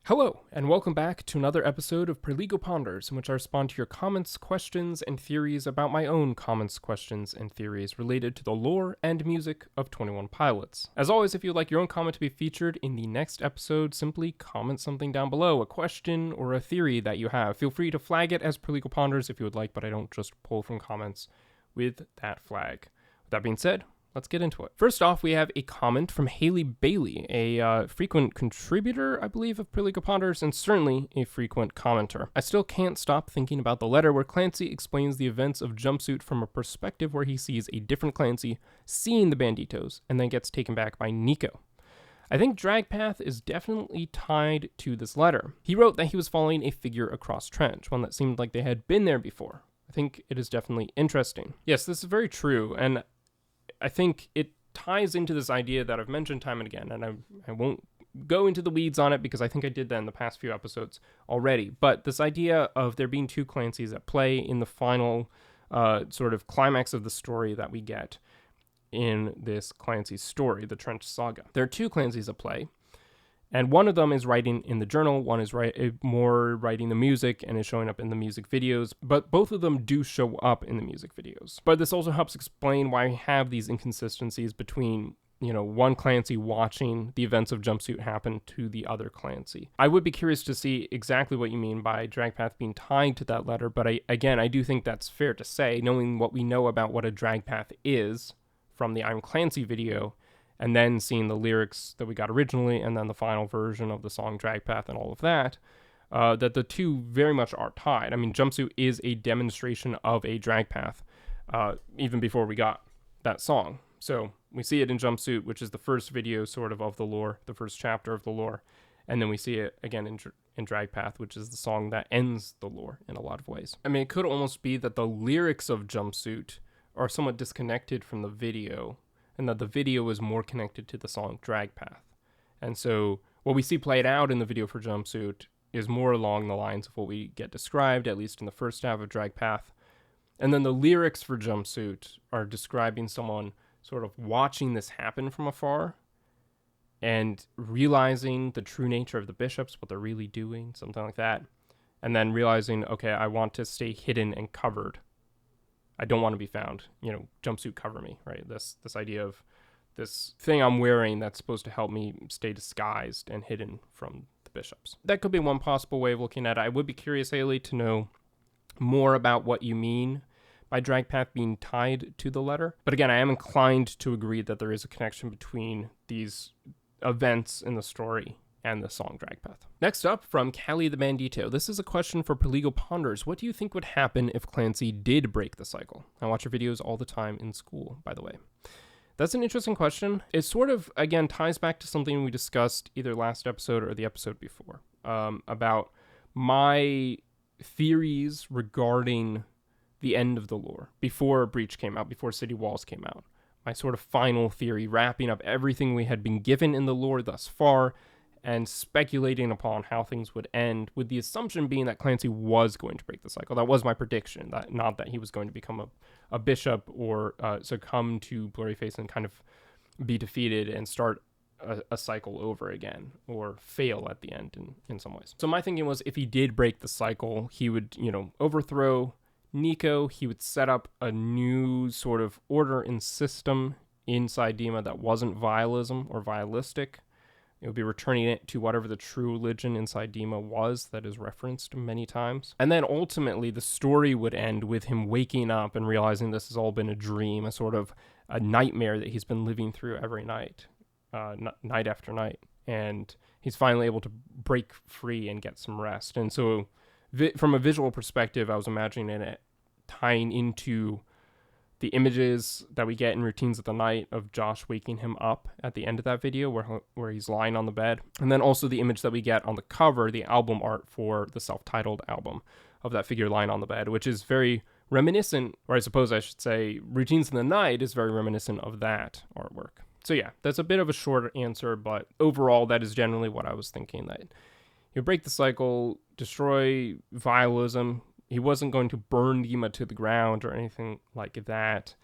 Hello, and welcome back to another episode of Perligo Ponders, in which I respond to your comments, questions, and theories about my own comments, questions, and theories related to the lore and music of 21 Pilots. As always, if you'd like your own comment to be featured in the next episode, simply comment something down below, a question or a theory that you have. Feel free to flag it as Perligo Ponders if you would like, but I don't just pull from comments with that flag. With that being said, let's get into it. First off, we have a comment from Haley Bailey, a frequent contributor, I believe, of Perligo Ponders, and certainly a frequent commenter. I still can't stop thinking about the letter where Clancy explains the events of Jumpsuit from a perspective where he sees a different Clancy seeing the Banditos, and then gets taken back by Nico. I think Dragpath is definitely tied to this letter. He wrote that he was following a figure across trench, one that seemed like they had been there before. I think it is definitely interesting. Yes, this is very true, and I think it ties into this idea that I've mentioned time and again, and I won't go into the weeds on it because I think I did that in the past few episodes already, but this idea of there being two Clancys at play in the final sort of climax of the story that we get in this Clancy story, the Trench Saga. There are two Clancys at play, and one of them is writing in the journal, one is more writing the music and is showing up in the music videos, but both of them do show up in the music videos. But this also helps explain why we have these inconsistencies between, one Clancy watching the events of Jumpsuit happen to the other Clancy. I would be curious to see exactly what you mean by Dragpath being tied to that letter, but I do think that's fair to say, knowing what we know about what a Dragpath is from the I'm Clancy video, and then seeing the lyrics that we got originally, and then the final version of the song Dragpath and all of that, that the two very much are tied. I mean, Jumpsuit is a demonstration of a Dragpath, even before we got that song. So we see it in Jumpsuit, which is the first video sort of the lore, the first chapter of the lore, and then we see it again in Dragpath, which is the song that ends the lore in a lot of ways. I mean, it could almost be that the lyrics of Jumpsuit are somewhat disconnected from the video, and that the video is more connected to the song Dragpath. And so what we see played out in the video for Jumpsuit is more along the lines of what we get described, at least in the first half of Dragpath. And then the lyrics for Jumpsuit are describing someone sort of watching this happen from afar and realizing the true nature of the bishops, what they're really doing, something like that. And then realizing, okay, I want to stay hidden and covered. I don't want to be found, Jumpsuit cover me, right? This idea of this thing I'm wearing that's supposed to help me stay disguised and hidden from the bishops. That could be one possible way of looking at it. I would be curious, Haley, to know more about what you mean by Dragpath being tied to the letter. But again, I am inclined to agree that there is a connection between these events in the story and the song Dragpath. Next up, from Callie the Bandito. This is a question for Perligo Ponders. What do you think would happen if Clancy did break the cycle? I watch your videos all the time in school, by the way. That's an interesting question. It sort of, again, ties back to something we discussed either last episode or the episode before, about my theories regarding the end of the lore, before Breach came out, before City Walls came out. My sort of final theory, wrapping up everything we had been given in the lore thus far, and speculating upon how things would end, with the assumption being that Clancy was going to break the cycle. That was my prediction, that not that he was going to become a bishop or succumb to Blurryface and kind of be defeated and start a cycle over again, or fail at the end in some ways. So my thinking was, if he did break the cycle, he would, overthrow Nico. He would set up a new sort of order and system inside dema that wasn't vialism or vialistic. It would be returning it to whatever the true religion inside dema was that is referenced many times. And then ultimately the story would end with him waking up and realizing this has all been a dream, a sort of a nightmare that he's been living through every night, night after night. And he's finally able to break free and get some rest. And so from a visual perspective, I was imagining it tying into the images that we get in Routines of the Night of Josh waking him up at the end of that video where he's lying on the bed. And then also the image that we get on the cover, the album art for the self-titled album, of that figure lying on the bed, which is very reminiscent, or I suppose I should say Routines of the Night is very reminiscent of that artwork. So yeah, that's a bit of a short answer, but overall that is generally what I was thinking, that you break the cycle, destroy vialism. He wasn't going to burn dema to the ground or anything like that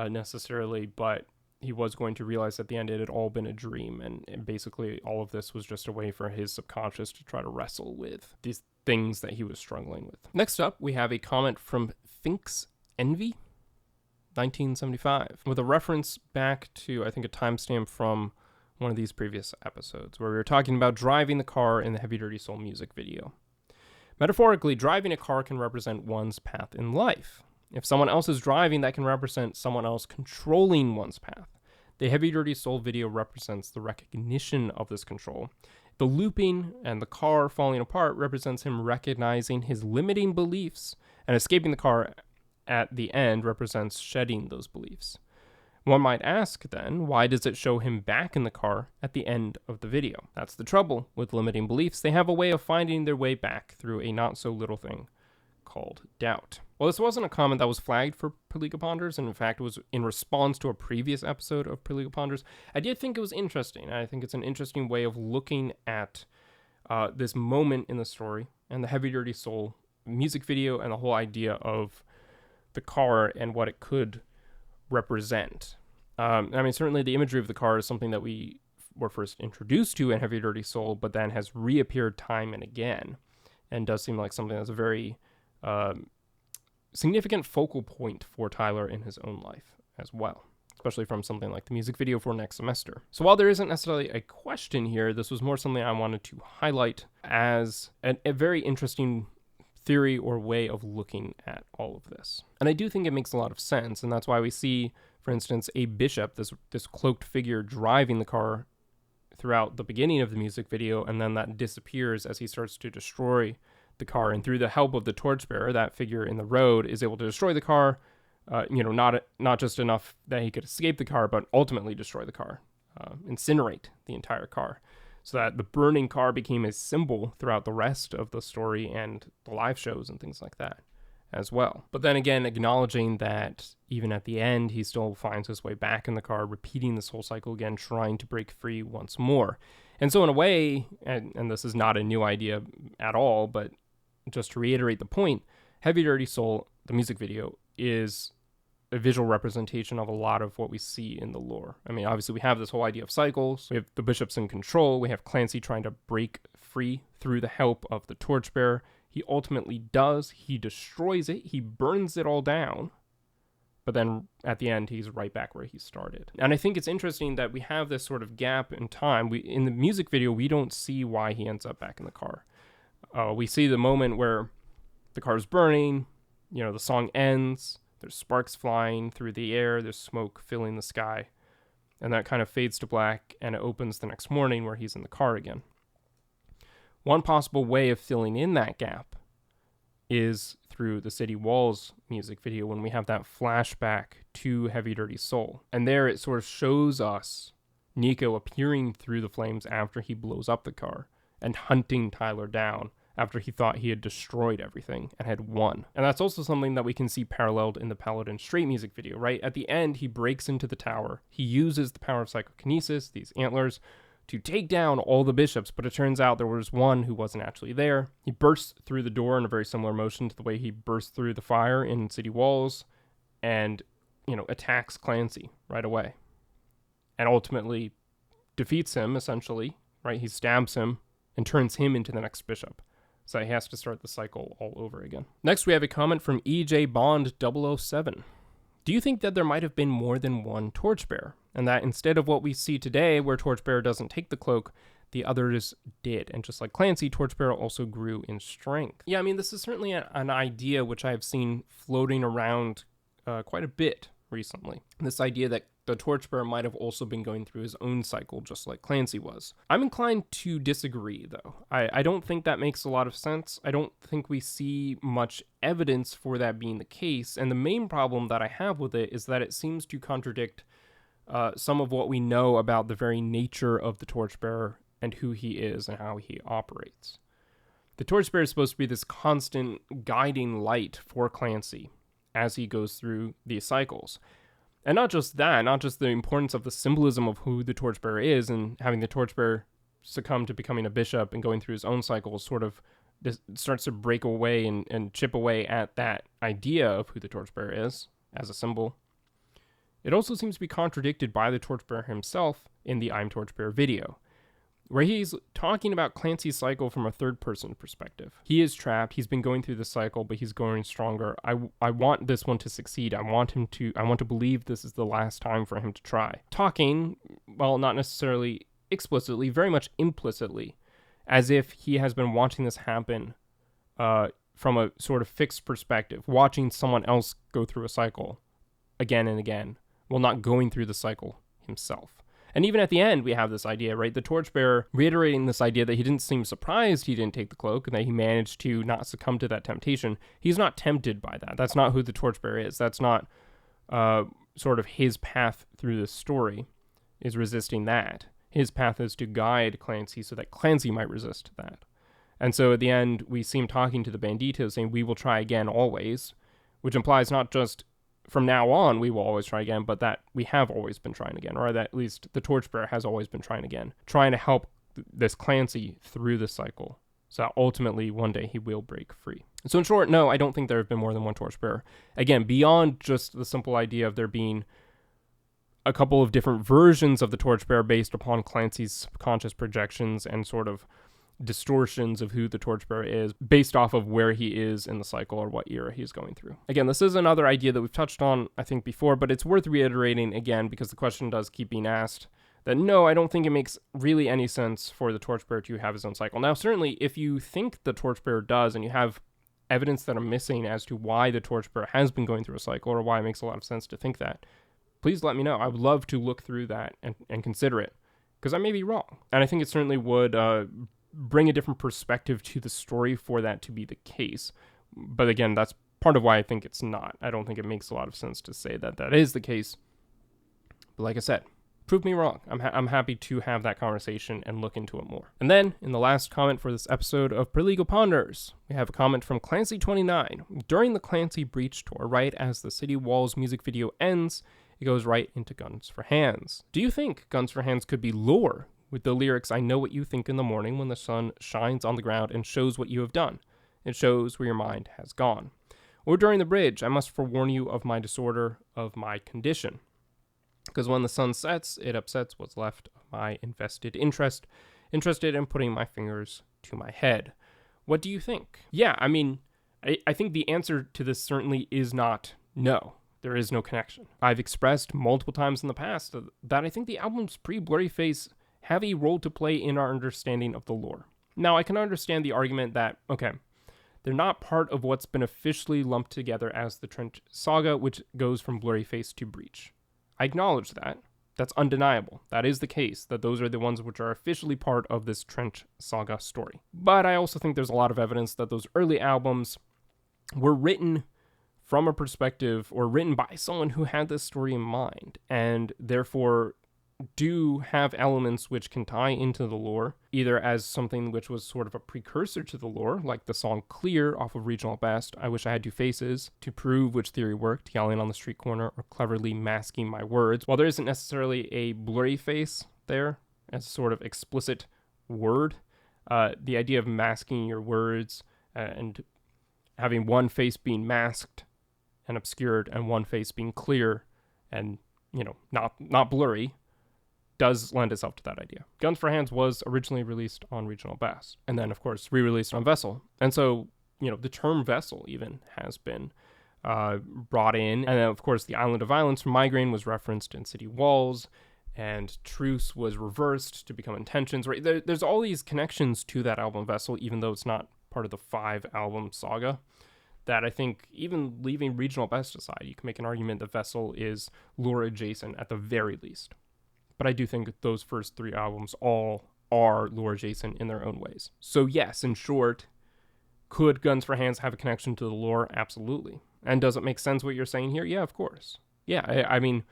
necessarily, but he was going to realize at the end it had all been a dream, and basically all of this was just a way for his subconscious to try to wrestle with these things that he was struggling with. Next up, we have a comment from Finks Envy, 1975, with a reference back to, I think, a timestamp from one of these previous episodes where we were talking about driving the car in the Heavy Dirty Soul music video. Metaphorically, driving a car can represent one's path in life. If someone else is driving, that can represent someone else controlling one's path. The Heavy Dirty Soul video represents the recognition of this control. The looping and the car falling apart represents him recognizing his limiting beliefs, and escaping the car at the end represents shedding those beliefs. One might ask then, why does it show him back in the car at the end of the video? That's the trouble with limiting beliefs. They have a way of finding their way back through a not so little thing called doubt. Well, this wasn't a comment that was flagged for Perligo Ponders, and in fact it was in response to a previous episode of Perligo Ponders. I did think it was interesting, and I think it's an interesting way of looking at this moment in the story and the Heavy Dirty Soul music video and the whole idea of the car and what it could represent. Certainly the imagery of the car is something that we were first introduced to in Heavy Dirty Soul, but then has reappeared time and again, and does seem like something that's a very significant focal point for Tyler in his own life as well, especially from something like the music video for Next Semester. So while there isn't necessarily a question here, this was more something I wanted to highlight as a very interesting theory or way of looking at all of this. And I do think it makes a lot of sense, and that's why we see, for instance, a bishop, this cloaked figure driving the car throughout the beginning of the music video, and then that disappears as he starts to destroy the car. And through the help of the torchbearer, that figure in the road is able to destroy the car, not just enough that he could escape the car, but ultimately destroy the car, incinerate the entire car. So that the burning car became a symbol throughout the rest of the story and the live shows and things like that as well. But then again, acknowledging that even at the end, he still finds his way back in the car, repeating this whole cycle again, trying to break free once more. And so in a way, and this is not a new idea at all, but just to reiterate the point, Heavy Dirty Soul, the music video, is a visual representation of a lot of what we see in the lore. I mean, obviously we have this whole idea of cycles. We have the bishops in control. We have Clancy trying to break free through the help of the torchbearer. He ultimately does. He destroys it. He burns it all down. But then at the end, he's right back where he started. And I think it's interesting that we have this sort of gap in time. In the music video, we don't see why he ends up back in the car. We see the moment where the car's burning, the song ends, there's sparks flying through the air, there's smoke filling the sky, and that kind of fades to black, and it opens the next morning where he's in the car again. One possible way of filling in that gap is through the City Walls music video, when we have that flashback to Heavy Dirty Soul. And there it sort of shows us Nico appearing through the flames after he blows up the car and hunting Tyler down after he thought he had destroyed everything and had won. And that's also something that we can see paralleled in the Paladin Straight music video, right? At the end, he breaks into the tower. He uses the power of psychokinesis, these antlers, to take down all the bishops, but it turns out there was one who wasn't actually there. He bursts through the door in a very similar motion to the way he burst through the fire in City Walls and, attacks Clancy right away. And ultimately defeats him, essentially, right? He stabs him and turns him into the next bishop. So he has to start the cycle all over again. Next, we have a comment from EJ Bond 007. Do you think that there might have been more than one torchbearer? And that instead of what we see today, where torchbearer doesn't take the cloak, the others did. And just like Clancy, torchbearer also grew in strength. Yeah, this is certainly an idea which I have seen floating around quite a bit recently. This idea that the torchbearer might have also been going through his own cycle, just like Clancy was. I'm inclined to disagree, though. I don't think that makes a lot of sense. I don't think we see much evidence for that being the case, and the main problem that I have with it is that it seems to contradict some of what we know about the very nature of the torchbearer and who he is and how he operates. The torchbearer is supposed to be this constant guiding light for Clancy as he goes through these cycles. And not just that, not just the importance of the symbolism of who the torchbearer is, and having the torchbearer succumb to becoming a bishop and going through his own cycles sort of starts to break away and chip away at that idea of who the torchbearer is as a symbol. It also seems to be contradicted by the Torchbearer himself in the I'm Torchbearer video, where he's talking about Clancy's cycle from a third-person perspective. He is trapped. He's been going through the cycle, but he's growing stronger. I want this one to succeed. I want to believe this is the last time for him to try. Talking, well, not necessarily explicitly, very much implicitly, as if he has been watching this happen from a sort of fixed perspective, watching someone else go through a cycle again and again, while not going through the cycle himself. And even at the end, we have this idea, right? The Torchbearer reiterating this idea that he didn't seem surprised he didn't take the cloak and that he managed to not succumb to that temptation. He's not tempted by that. That's not who the Torchbearer is. That's not sort of his path through this story, is resisting that. His path is to guide Clancy so that Clancy might resist that. And so at the end, we see him talking to the Bandito saying, we will try again always, which implies not just from now on we will always try again, but that we have always been trying again, or that at least the Torchbearer has always been trying again, trying to help this Clancy through the cycle, so that ultimately one day he will break free. So in short, no, I don't think there have been more than one Torchbearer. Again, beyond just the simple idea of there being a couple of different versions of the Torchbearer based upon Clancy's subconscious projections and sort of distortions of who the Torchbearer is based off of where he is in the cycle or what era he's going through. Again, this is another idea that we've touched on, I think, before, but it's worth reiterating again because the question does keep being asked that no, I don't think it makes really any sense for the Torchbearer to have his own cycle. Now, certainly, if you think the Torchbearer does and you have evidence that are missing as to why the Torchbearer has been going through a cycle or why it makes a lot of sense to think that, please let me know. I would love to look through that and consider it because I may be wrong. And I think it certainly would bring a different perspective to the story for that to be the case. But again, that's part of why I think it's not. I don't think it makes a lot of sense to say that that is the case. But like I said, prove me wrong. I'm happy to have that conversation and look into it more. And then, in the last comment for this episode of Perligo Ponders, we have a comment from Clancy29. During the Clancy Breach tour, right as the City Walls music video ends, it goes right into Guns for Hands. Do you think Guns for Hands could be lore with the lyrics, I know what you think in the morning when the sun shines on the ground and shows what you have done. It shows where your mind has gone. Or during the bridge, I must forewarn you of my disorder, of my condition. Because when the sun sets, it upsets what's left of my interested in putting my fingers to my head. What do you think? Yeah, I mean, I think the answer to this certainly is not no. There is no connection. I've expressed multiple times in the past that I think the album's pre-Blurry Face have a role to play in our understanding of the lore. Now, I can understand the argument that, okay, they're not part of what's been officially lumped together as the Trench Saga, which goes from Blurry Face to Breach. I acknowledge that. That's undeniable. That is the case, that those are the ones which are officially part of this Trench Saga story. But I also think there's a lot of evidence that those early albums were written from a perspective or written by someone who had this story in mind, and therefore do have elements which can tie into the lore, either as something which was sort of a precursor to the lore, like the song Clear off of Regional Best, I Wish I Had Two Faces, to prove which theory worked, yelling on the street corner, or cleverly masking my words. While there isn't necessarily a blurry face there, as a sort of explicit word, the idea of masking your words and having one face being masked and obscured and one face being clear and, not blurry, does lend itself to that idea. Guns for Hands was originally released on Regional Best, and then, of course, re-released on Vessel. And so, the term Vessel even has been brought in. And then, of course, the Island of Violence from Migraine was referenced in City Walls, and Truce was reversed to become Intentions. Right? There's all these connections to that album Vessel, even though it's not part of the 5-album saga, that I think, even leaving Regional Best aside, you can make an argument that Vessel is lore adjacent at the very least. But I do think those first 3 albums all are lore adjacent in their own ways. So yes, in short, could Guns for Hands have a connection to the lore? Absolutely. And does it make sense what you're saying here? Yeah, of course. Yeah, I mean,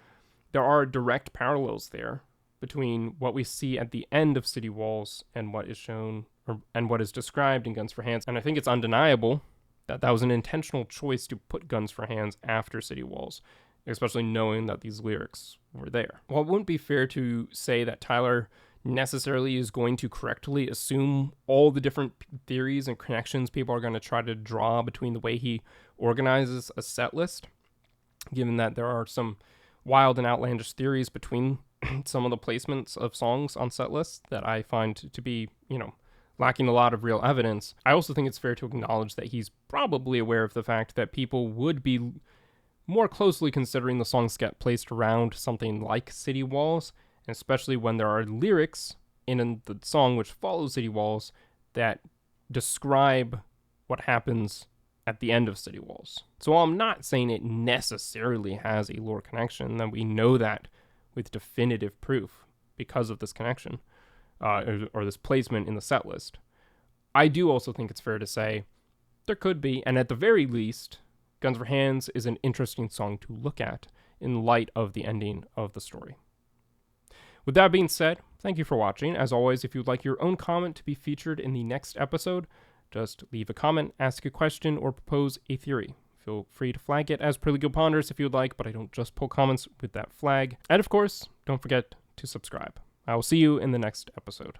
there are direct parallels there between what we see at the end of City Walls and what is shown and what is described in Guns for Hands. And I think it's undeniable that that was an intentional choice to put Guns for Hands after City Walls, especially knowing that these lyrics were there. While it wouldn't be fair to say that Tyler necessarily is going to correctly assume all the different theories and connections people are going to try to draw between the way he organizes a set list, given that there are some wild and outlandish theories between some of the placements of songs on set lists that I find to be, lacking a lot of real evidence. I also think it's fair to acknowledge that he's probably aware of the fact that people would be more closely considering the songs get placed around something like city walls, and especially when there are lyrics in the song which follows city walls that describe what happens at the end of city walls. So while I'm not saying it necessarily has a lore connection, then we know that with definitive proof because of this connection, or this placement in the set list. I do also think it's fair to say there could be, and at the very least, Guns for Hands is an interesting song to look at in light of the ending of the story. With that being said, thank you for watching. As always, if you'd like your own comment to be featured in the next episode, just leave a comment, ask a question, or propose a theory. Feel free to flag it as Perligo Ponders if you'd like, but I don't just pull comments with that flag. And of course, don't forget to subscribe. I will see you in the next episode.